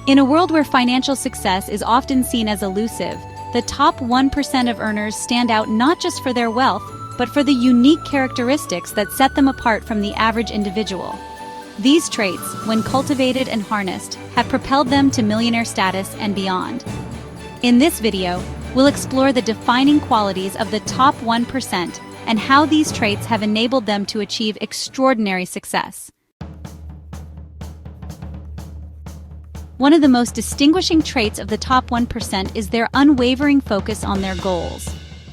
In a world where financial success is often seen as elusive, the top 1% of earners stand out not just for their wealth, but for the unique characteristics that set them apart from the average individual. These traits, when cultivated and harnessed, have propelled them to millionaire status and beyond. In this video, we'll explore the defining qualities of the top 1% and how these traits have enabled them to achieve extraordinary success. One of the most distinguishing traits of the top 1% is their unwavering focus on their goals.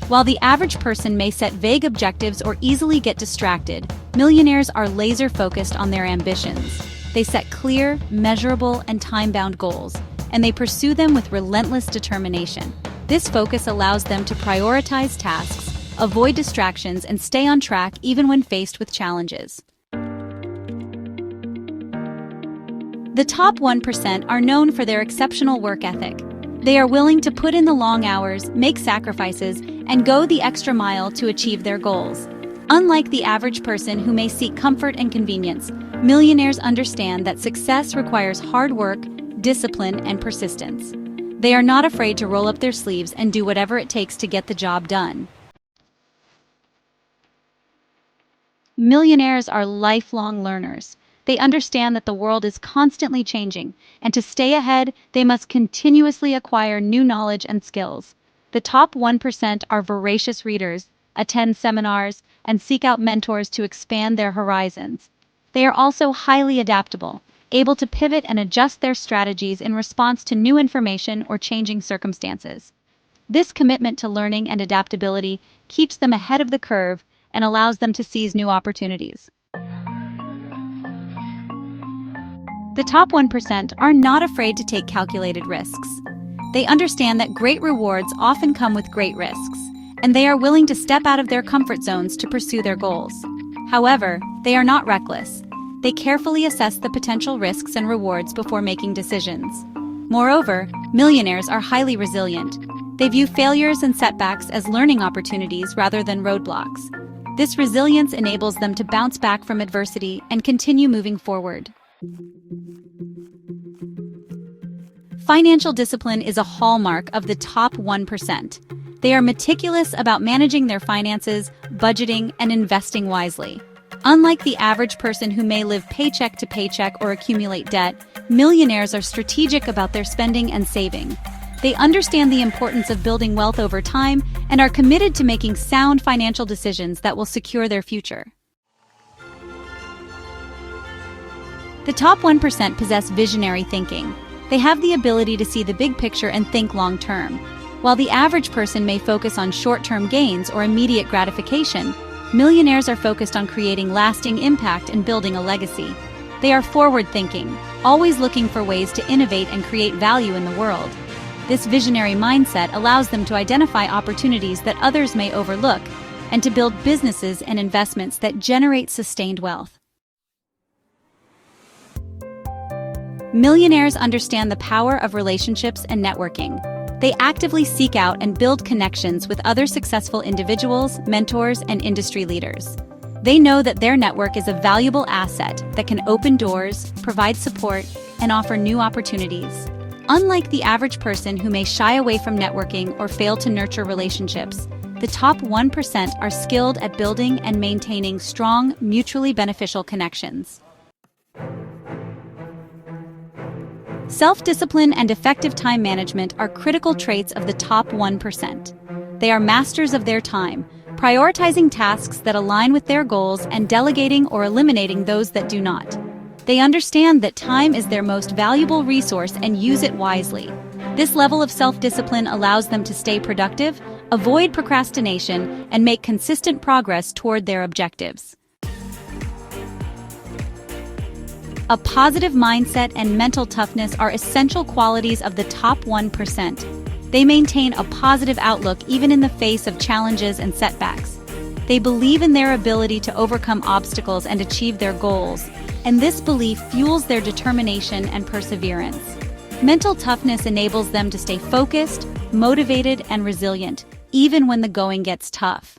While the average person may set vague objectives or easily get distracted, millionaires are laser-focused on their ambitions. They set clear, measurable, and time-bound goals, and they pursue them with relentless determination. This focus allows them to prioritize tasks, avoid distractions, and stay on track even when faced with challenges. The top 1% are known for their exceptional work ethic. They are willing to put in the long hours, make sacrifices, and go the extra mile to achieve their goals. Unlike the average person who may seek comfort and convenience, millionaires understand that success requires hard work, discipline, and persistence. They are not afraid to roll up their sleeves and do whatever it takes to get the job done. Millionaires are lifelong learners. They understand that the world is constantly changing, and to stay ahead, they must continuously acquire new knowledge and skills. The top 1% are voracious readers, attend seminars, and seek out mentors to expand their horizons. They are also highly adaptable, able to pivot and adjust their strategies in response to new information or changing circumstances. This commitment to learning and adaptability keeps them ahead of the curve and allows them to seize new opportunities. The top 1% are not afraid to take calculated risks. They understand that great rewards often come with great risks, and they are willing to step out of their comfort zones to pursue their goals. However, they are not reckless. They carefully assess the potential risks and rewards before making decisions. Moreover, millionaires are highly resilient. They view failures and setbacks as learning opportunities rather than roadblocks. This resilience enables them to bounce back from adversity and continue moving forward. Financial discipline is a hallmark of the top 1%. They are meticulous about managing their finances, budgeting, and investing wisely. Unlike the average person who may live paycheck to paycheck or accumulate debt, millionaires are strategic about their spending and saving. They understand the importance of building wealth over time and are committed to making sound financial decisions that will secure their future. The top 1% possess visionary thinking. They have the ability to see the big picture and think long-term. While the average person may focus on short-term gains or immediate gratification, millionaires are focused on creating lasting impact and building a legacy. They are forward-thinking, always looking for ways to innovate and create value in the world. This visionary mindset allows them to identify opportunities that others may overlook and to build businesses and investments that generate sustained wealth. Millionaires understand the power of relationships and networking. They actively seek out and build connections with other successful individuals, mentors, and industry leaders. They know that their network is a valuable asset that can open doors, provide support, and offer new opportunities. Unlike the average person who may shy away from networking or fail to nurture relationships, the top 1% are skilled at building and maintaining strong, mutually beneficial connections. Self-discipline and effective time management are critical traits of the top 1%. They are masters of their time, prioritizing tasks that align with their goals and delegating or eliminating those that do not. They understand that time is their most valuable resource and use it wisely. This level of self-discipline allows them to stay productive, avoid procrastination, and make consistent progress toward their objectives. A positive mindset and mental toughness are essential qualities of the top 1%. They maintain a positive outlook even in the face of challenges and setbacks. They believe in their ability to overcome obstacles and achieve their goals, and this belief fuels their determination and perseverance. Mental toughness enables them to stay focused, motivated, and resilient, even when the going gets tough.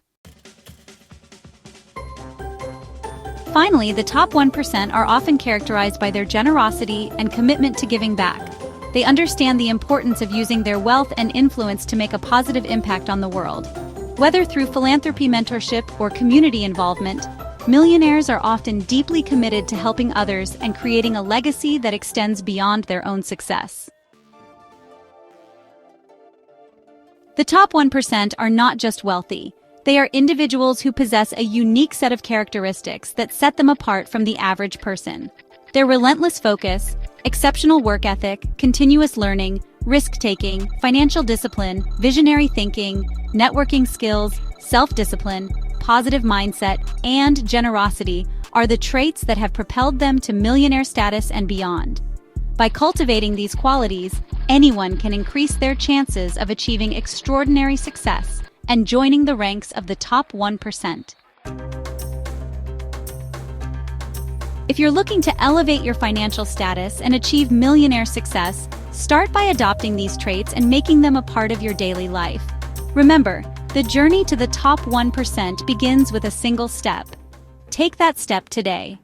Finally, the top 1% are often characterized by their generosity and commitment to giving back. They understand the importance of using their wealth and influence to make a positive impact on the world. Whether through philanthropy, mentorship, or community involvement, millionaires are often deeply committed to helping others and creating a legacy that extends beyond their own success. The top 1% are not just wealthy. They are individuals who possess a unique set of characteristics that set them apart from the average person. Their relentless focus, exceptional work ethic, continuous learning, risk-taking, financial discipline, visionary thinking, networking skills, self-discipline, positive mindset, and generosity are the traits that have propelled them to millionaire status and beyond. By cultivating these qualities, anyone can increase their chances of achieving extraordinary success and joining the ranks of the top 1%. If you're looking to elevate your financial status and achieve millionaire success, start by adopting these traits and making them a part of your daily life. Remember, the journey to the top 1% begins with a single step. Take that step today.